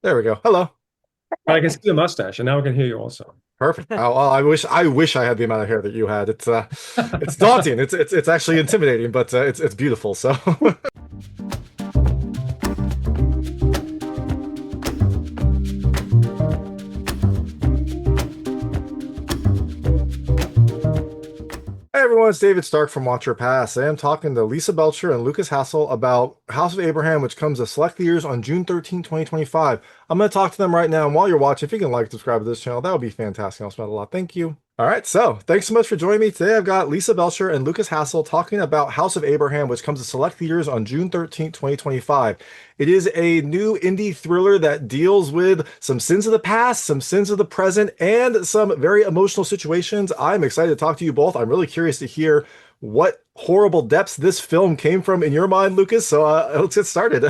There we go. Hello. But I can see the mustache, and now I can hear you also. Perfect. Oh, well, I wish I had the amount of hair that you had. It's daunting. It's actually intimidating, but it's beautiful. So, hey everyone, it's David Stark from Watcher Pass. I am talking to Lisa Belcher and Lukas Hassel about House of Abraham, which comes to select theaters on June 13th, 2025. I'm going to talk to them right now, and while you're watching, if you can like, subscribe to this channel, that would be fantastic. I'll spend a lot. Thank you. All right, so thanks so much for joining me today. I've got Lisa Belcher and Lukas Hassel talking about House of Abraham, which comes to select theaters on June 13th, 2025. It is a new indie thriller that deals with some sins of the past, some sins of the present, and some very emotional situations. I'm excited to talk to you both. I'm really curious to hear what horrible depths this film came from in your mind, Lukas. So let's get started.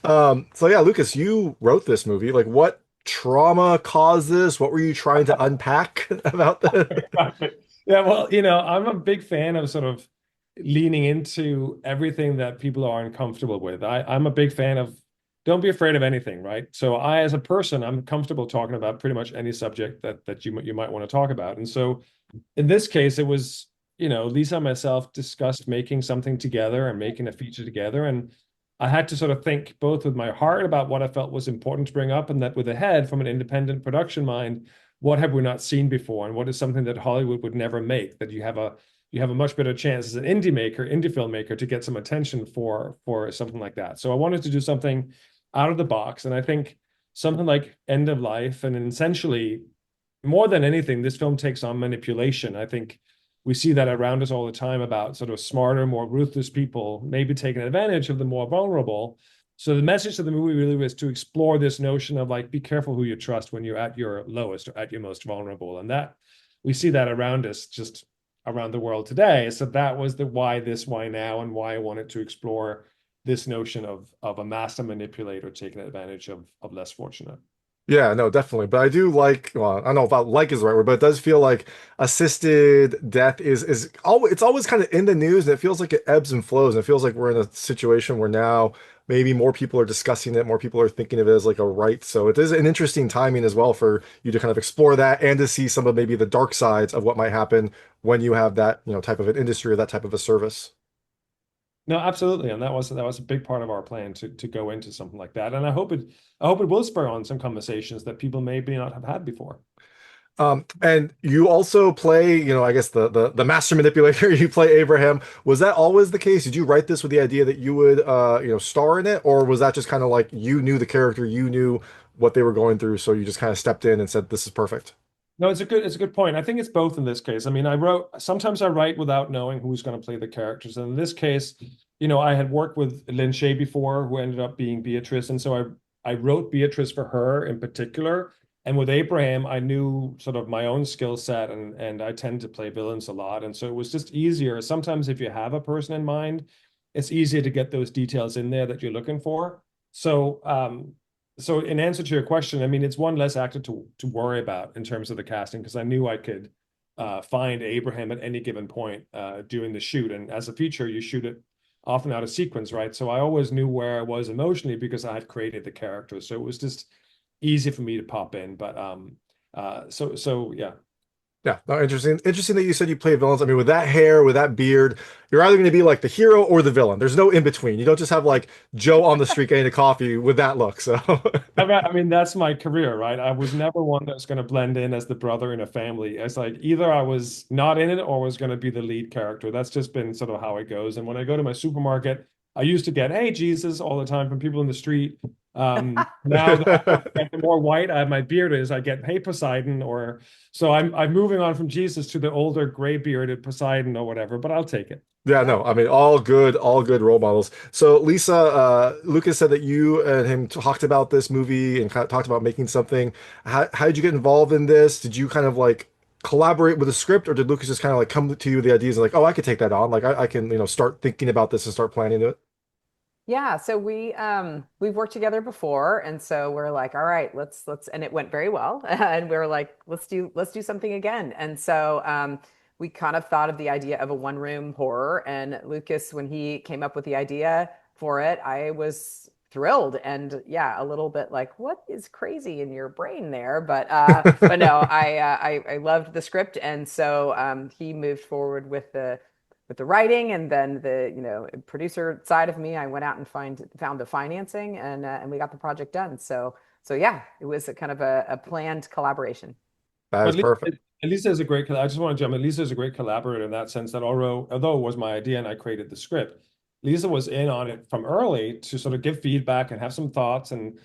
So yeah, Lukas, you wrote this movie. Like, what trauma caused this? What were you trying to unpack about the? Yeah, well, I'm a big fan of sort of leaning into everything that people are uncomfortable with. I'm a big fan of don't be afraid of anything, right? So I, as a person, I'm comfortable talking about pretty much any subject that you might want to talk about. And so in this case, it was, Lisa and myself discussed making something together and making a feature together. And I had to sort of think both with my heart about what I felt was important to bring up, and that with a head from an independent production mind, what have we not seen before, and what is something that Hollywood would never make, that you have a much better chance as an indie filmmaker to get some attention for something like that. So I wanted to do something out of the box. And I think something like End of Life, and essentially more than anything, this film takes on manipulation. I think we see that around us all the time about sort of smarter, more ruthless people maybe taking advantage of the more vulnerable. So the message of the movie really was to explore this notion of like, be careful who you trust when you're at your lowest or at your most vulnerable. And that we see that around us, just around the world today. So that was the why this, why now, and why I wanted to explore this notion of a master manipulator taking advantage of less fortunate. Yeah, no, definitely. But I do like, well, I don't know if like is the right word, but it does feel like assisted death is always it's always kind of in the news, and it feels like it ebbs and flows. And it feels like we're in a situation where now maybe more people are discussing it, more people are thinking of it as like a right. So it is an interesting timing as well for you to kind of explore that and to see some of maybe the dark sides of what might happen when you have that, type of an industry or that type of a service. No, absolutely, and that was a big part of our plan to go into something like that. And I hope it will spur on some conversations that people maybe not have had before. And you also play, I guess the master manipulator, you play Abraham. Was that always the case? Did you write this with the idea that you would star in it, or was that just kind of like you knew the character, you knew what they were going through, so you just kind of stepped in and said, "This is perfect." No, it's a good point. I think it's both in this case. I mean, sometimes I write without knowing who's going to play the characters. And in this case, I had worked with Shaye before, who ended up being Beatrice. And so I wrote Beatrice for her in particular. And with Abraham, I knew sort of my own skill set, and I tend to play villains a lot. And so it was just easier. Sometimes if you have a person in mind, it's easier to get those details in there that you're looking for. So in answer to your question, I mean, it's one less actor to worry about in terms of the casting, because I knew I could find Abraham at any given point during the shoot. And as a feature, you shoot it often out of sequence, right? So I always knew where I was emotionally because I had created the character. So it was just easy for me to pop in. But so yeah. Yeah, no, interesting. Interesting that you said you play villains. I mean, with that hair, with that beard, you're either going to be like the hero or the villain. There's no in between. You don't just have like Joe on the street getting a coffee with that look. So, I mean, that's my career, right? I was never one that was going to blend in as the brother in a family. It's like either I was not in it or was going to be the lead character. That's just been sort of how it goes. And when I go to my supermarket, I used to get, "Hey, Jesus," all the time from people in the street. Now that I'm getting more white, my beard is, I get, "Hey, Poseidon," or so I'm moving on from Jesus to the older gray bearded Poseidon or whatever, but I'll take it. Yeah, no, I mean, all good role models. So, Lisa, Lucas said that you and him talked about this movie and kind of talked about making something. How did you get involved in this? Did you kind of like collaborate with the script, or did Lucas just kind of like come to you with the ideas and like, oh, I could take that on. Like, I can, start thinking about this and start planning it. Yeah, so we've worked together before, and so we're like, all right, let's and it went very well. And we were like, let's do something again. And so we kind of thought of the idea of a one room horror. And Lucas, when he came up with the idea for it, I was thrilled and yeah, a little bit like, what is crazy in your brain there? But no, I loved the script, and so he moved forward with the writing, and then the producer side of me, I went out and found the financing, and we got the project done. So yeah, it was a kind of a planned collaboration. That But is perfect. Lisa is a great. I just want to jump in. Lisa is a great collaborator in that sense. That although it was my idea and I created the script, Lisa was in on it from early to sort of give feedback and have some thoughts, and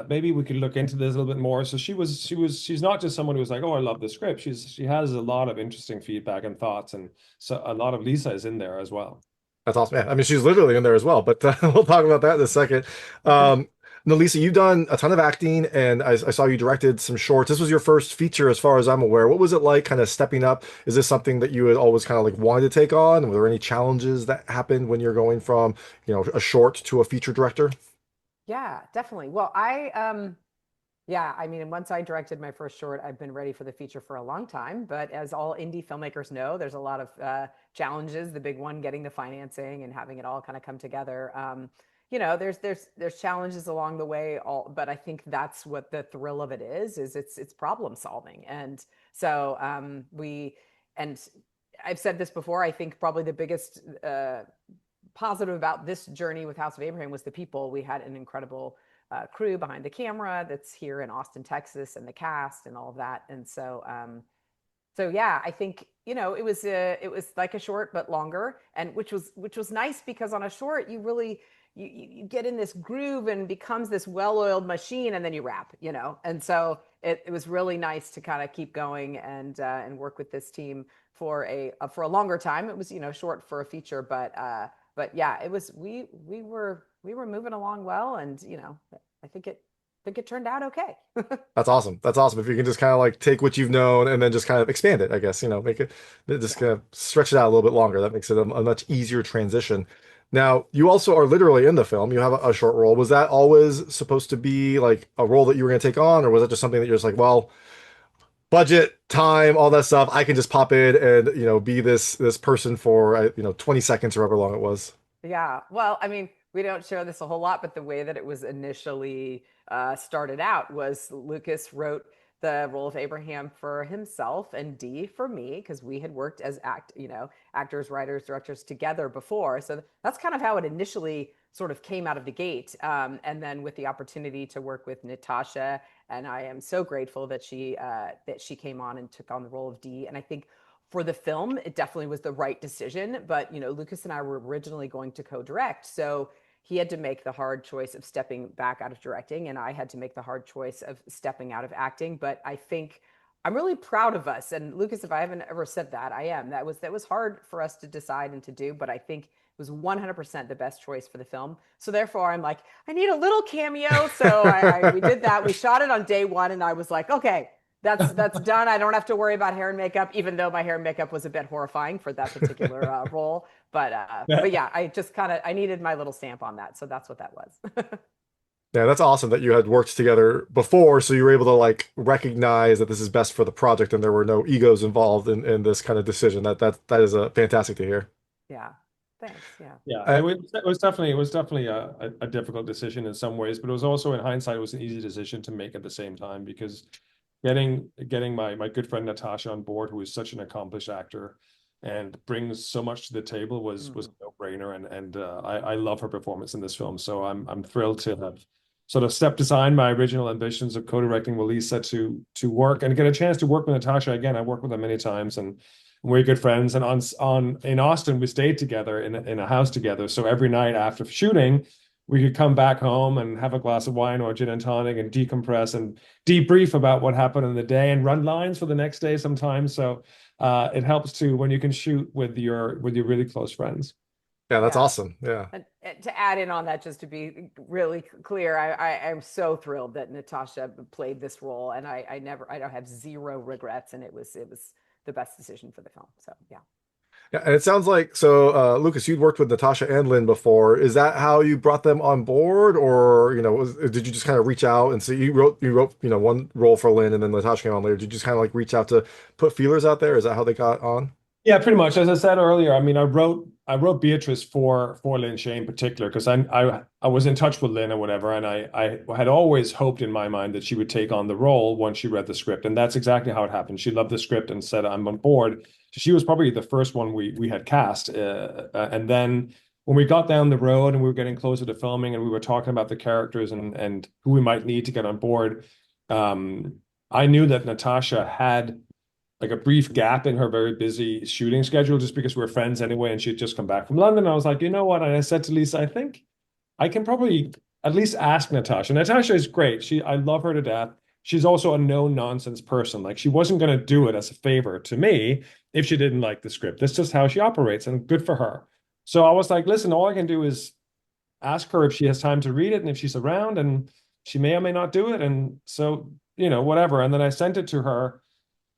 maybe we could look into this a little bit more. So she's not just someone who was like, oh, I love the script. She has a lot of interesting feedback and thoughts, and so a lot of Lisa is in there as well. That's awesome. Yeah, I mean, she's literally in there as well, but we'll talk about that in a second. No, Lisa, you've done a ton of acting, and I saw you directed some shorts. This was your first feature, as far as I'm aware. What was it like, kind of stepping up? Is this something that you had always kind of like wanted to take on? Were there any challenges that happened when you're going from, a short to a feature director? Yeah, definitely. Well, yeah, I mean, once I directed my first short, I've been ready for the feature for a long time. But as all indie filmmakers know, there's a lot of challenges. The big one, getting the financing and having it all kind of come together. There's challenges along the way. But I think that's what the thrill of it is it's problem solving. And so and I've said this before. I think probably the biggest positive about this journey with House of Abraham was the people. We had an incredible crew behind the camera that's here in Austin, Texas, and the cast and all of that. And so yeah, I think it was like a short but longer, and which was nice because on a short you really you get in this groove and becomes this well-oiled machine, and then you wrap, and so it was really nice to kind of keep going and work with this team for a longer time. It was short for a feature, but yeah, it was we were moving along well, and I think it turned out okay. That's awesome. That's awesome. If you can just kind of like take what you've known and then just kind of expand it, I guess, make it just Yeah. kind of stretch it out a little bit longer. That makes it a much easier transition. Now, you also are literally in the film. You have a short role. Was that always supposed to be like a role that you were going to take on, or was it just something that you're just like, well, budget, time, all that stuff, I can just pop in and, be this person for, 20 seconds or however long it was. Yeah. Well, I mean, we don't show this a whole lot, but the way that it was initially started out was Lucas wrote the role of Abraham for himself and Dee for me, because we had worked as actors, writers, directors together before. So that's kind of how it initially sort of came out of the gate. And then with the opportunity to work with Natasha, and I am so grateful that she came on and took on the role of Dee. And I think for the film, it definitely was the right decision. But Lucas and I were originally going to co-direct, so he had to make the hard choice of stepping back out of directing, and I had to make the hard choice of stepping out of acting. But I think I'm really proud of us. And Lucas, if I haven't ever said that, I am. That was hard for us to decide and to do, but I think it was 100% the best choice for the film. So therefore, I'm like, I need a little cameo. So we did that. We shot it on day one, and I was like, okay, that's done. I don't have to worry about hair and makeup, even though my hair and makeup was a bit horrifying for that particular role. But uh, Yeah. but yeah, I just I needed my little stamp on that, so that's what that was. Yeah, that's awesome that you had worked together before, so you were able to like recognize that this is best for the project and there were no egos involved in this kind of decision. That is fantastic to hear. Yeah, thanks. Yeah, Yeah, Uh, it was definitely a difficult decision in some ways, but it was also in hindsight it was an easy decision to make at the same time because getting my good friend Natasha on board, who is such an accomplished actor and brings so much to the table, was mm, a no-brainer, and I love her performance in this film. So I'm thrilled to have sort of stepped aside my original ambitions of co-directing with Lisa to work and get a chance to work with Natasha again. I've worked with her many times, and we're good friends. And on in Austin, we stayed together in a house together. So every night after shooting, we could come back home and have a glass of wine or gin and tonic and decompress and debrief about what happened in the day and run lines for the next day sometimes. So it helps too when you can shoot with your really close friends. yeah, that's yeah. awesome. Yeah. And to add in on that, just to be really clear, I am so thrilled that Natasha played this role, and I don't have zero regrets, and it was the best decision for the film. So yeah. Yeah, and it sounds like so, Lucas, you'd worked with Natasha and Lynn before. Is that how you brought them on board, or did you just kind of reach out and see you wrote one role for Lynn and then Natasha came on later? Did you just kind of like reach out to put feelers out there? Is that how they got on? Yeah, pretty much. As I said earlier, I mean, I wrote Beatrice for Lynn Shaye in particular because I was in touch with Lynn or whatever, and I had always hoped in my mind that she would take on the role once she read the script, and that's exactly how it happened. She loved the script and said, "I'm on board." So she was probably the first one we had cast, and then when we got down the road and we were getting closer to filming and we were talking about the characters and who we might need to get on board, um, I knew that Natasha had like a brief gap in her very busy shooting schedule just because we are friends anyway, and she'd just come back from London. I was like, you know what? And I said to Lisa, I think I can probably at least ask Natasha. Natasha is great. I love her to death. She's also a no-nonsense person. Like she wasn't going to do it as a favor to me if she didn't like the script. That's just how she operates, and good for her. So I was like, listen, all I can do is ask her if she has time to read it and if she's around, and she may or may not do it. And so, whatever. And then I sent it to her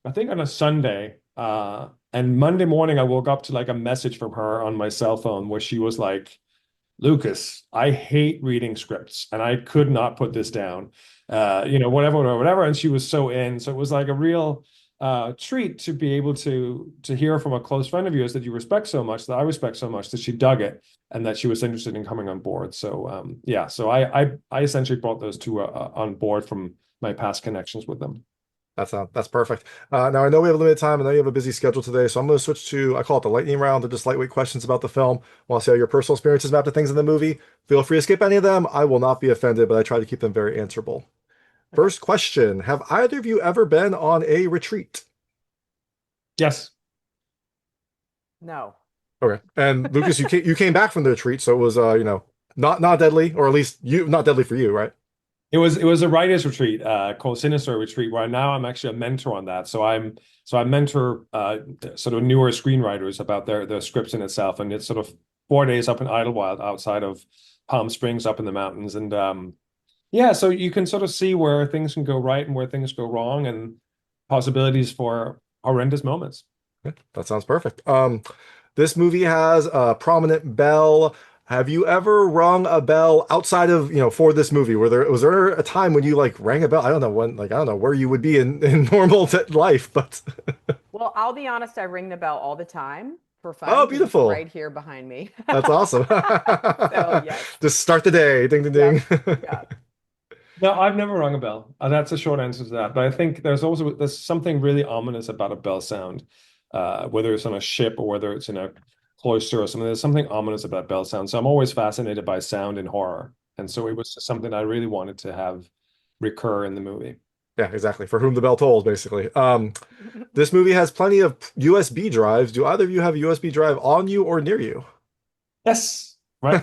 I think on a Sunday. And Monday morning, I woke up to like a message from her on my cell phone where she was like, Lukas, I hate reading scripts and I could not put this down. Whatever, whatever, whatever. And she was so in. So it was like a real treat to be able to hear from a close friend of yours that you respect so much, that I respect so much, that she dug it and that she was interested in coming on board. So yeah, so I essentially brought those two on board from my past connections with them. That's perfect. Now I know we have a limited time. I know you have a busy schedule today, so I'm going to switch to I call it the lightning round. They're just lightweight questions about the film. Want to see how your personal experiences map to things in the movie. Feel free to skip any of them. I will not be offended, but I try to keep them very answerable. Okay. First question: have either of you ever been on a retreat? Yes. No. Okay. And Lucas, you came back from the retreat, so it was not deadly, or at least you not deadly for you, right? It was a writers retreat called Sinister Retreat where now I'm actually a mentor on that. So I mentor sort of newer screenwriters about their scripts in itself, and it's sort of 4 days up in Idlewild outside of Palm Springs up in the mountains, and yeah, so you can sort of see where things can go right and where things go wrong, and possibilities for horrendous moments. Yeah, that sounds perfect. This movie has a prominent bell. Have you ever rung a bell outside of, for this movie? Was there a time when you like rang a bell? I don't know when, like, I don't know where you would be in normal life, but Well, I'll be honest, I ring the bell all the time for fun oh, because it's beautiful. right here behind me. That's awesome. So, yes. Just start the day. Ding, ding, Yep. ding. Yeah. No, I've never rung a bell. That's a short answer to that. But I think there's something really ominous about a bell sound, whether it's on a ship or whether it's in a cloister or something. There's something ominous about bell sound. So I'm always fascinated by sound in horror, and so it was just something I really wanted to have recur in the movie. Yeah, exactly. For whom the bell tolls, basically. This movie has plenty of USB drives. Do either of you have a USB drive on you or near you? Yes, right.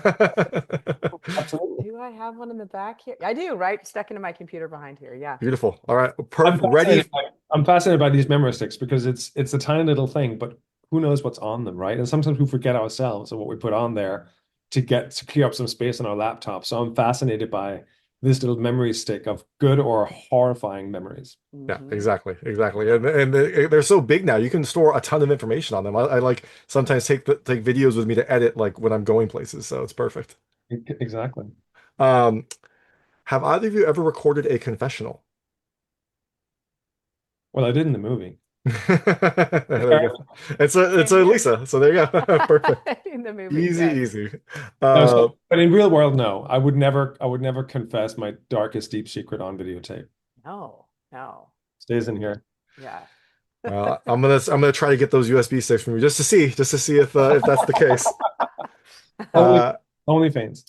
Absolutely. Do I have one in the back here? I do, right? Stuck into my computer behind here. Yeah. Beautiful. All right. I'm Ready. fascinated by, I'm fascinated by these memory sticks because it's a tiny little thing, but who knows what's on them, right? And sometimes we forget ourselves and what we put on there to clear up some space on our laptop. So I'm fascinated by this little memory stick of good or horrifying memories. Yeah, Hmm. exactly, exactly. And they're so big now. You can store a ton of information on them. I like sometimes take videos with me to edit like when I'm going places, so it's perfect. Exactly. Um, have either of you ever recorded a confessional? Well, I did in the movie. There you go. It's Same a here. Lisa. So there you go. Perfect. In the movie, Easy, yes. easy. No, Uh, but in real world, no. I would never confess my darkest deep secret on videotape. No, no. Stays in here. Yeah. I'm gonna try to get those USB sticks from you just to see if that's the case. Only Uh, OnlyFans.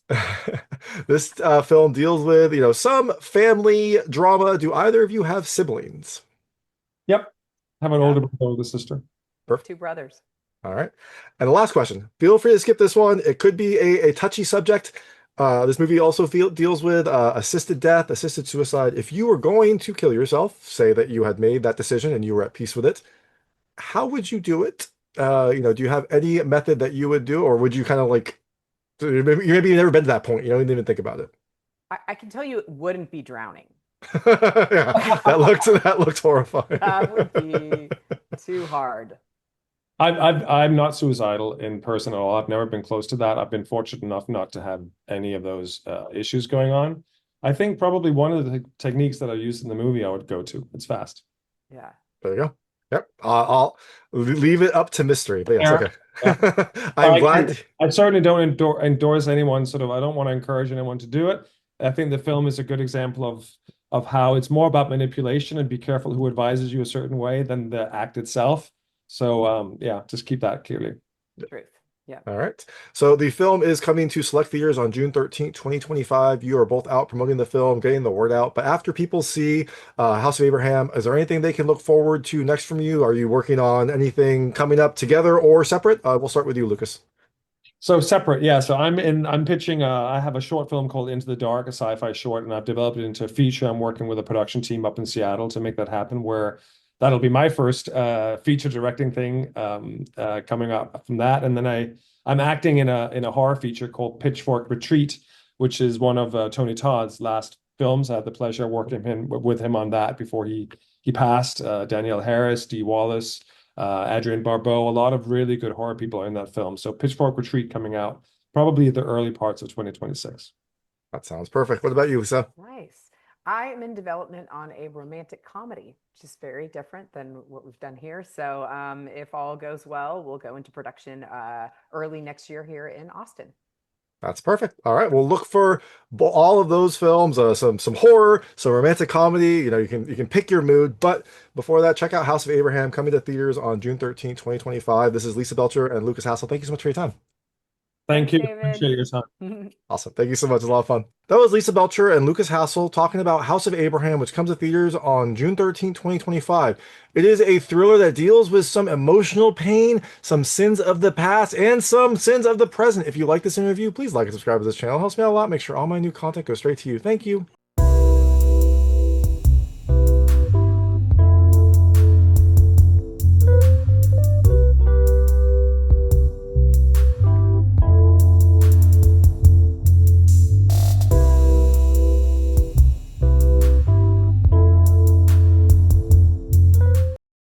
this film deals with, some family drama. Do either of you have siblings? Yep. Have an Yeah. older brother, older sister. Perfect. Two brothers. All right. And the last question. Feel free to skip this one. It could be a touchy subject. This movie also deals with assisted death, assisted suicide. If you were going to kill yourself, say that you had made that decision and you were at peace with it, how would you do it? Do you have any method that you would do, or would you kind of like maybe you've never been to that point, you don't even think about it? I can tell you it wouldn't be drowning. Yeah, that looked horrifying. That would be too hard. I'm not suicidal in person at all. I've never been close to that. I've been fortunate enough not to have any of those issues going on. I think probably one of the techniques that I used in the movie I would go to. It's fast. Yeah. There you go. Yep. I'll leave it up to mystery, but yes, Yeah. okay. Yeah. I'm I glad. agree. I certainly don't endorse anyone sort of. I don't want to encourage anyone to do it. I think the film is a good example of how it's more about manipulation and be careful who advises you a certain way than the act itself. So yeah, just keep that clearly. Truth. Yeah. All right. So the film is coming to select theaters on June 13th, 2025. You are both out promoting the film, getting the word out. But after people see House of Abraham, is there anything they can look forward to next from you? Are you working on anything coming up together or separate? We'll start with you, Lucas. So separate, yeah. So I'm pitching I have a short film called Into the Dark, a sci-fi short, and I've developed it into a feature. I'm working with a production team up in Seattle to make that happen, where that'll be my first feature directing thing coming up from that. And then I'm acting in a horror feature called Pitchfork Retreat, which is one of Tony Todd's last films. I had the pleasure of working with him on that before he passed. Danielle Harris, Dee Wallace, Adrienne Barbeau, a lot of really good horror people are in that film. So Pitchfork Retreat coming out probably the early parts of 2026. That sounds perfect. What about you, Lisa? Nice. I am in development on a romantic comedy, which is very different than what we've done here. So, if all goes well, we'll go into production early next year here in Austin. That's perfect. All right, we'll look for all of those films, some horror, some romantic comedy. You can pick your mood. But before that, check out House of Abraham coming to theaters on June 13th, 2025. This is Lisa Belcher and Lucas Hassel. Thank you so much for your time. Thank Thanks, you. David. Appreciate your time. Awesome. Thank you so much. It was a lot of fun. That was Lisa Belcher and Lucas Hassel talking about House of Abraham, which comes to theaters on June 13th, 2025. It is a thriller that deals with some emotional pain, some sins of the past, and some sins of the present. If you like this interview, please like and subscribe to this channel. It helps me out a lot. Make sure all my new content goes straight to you. Thank you.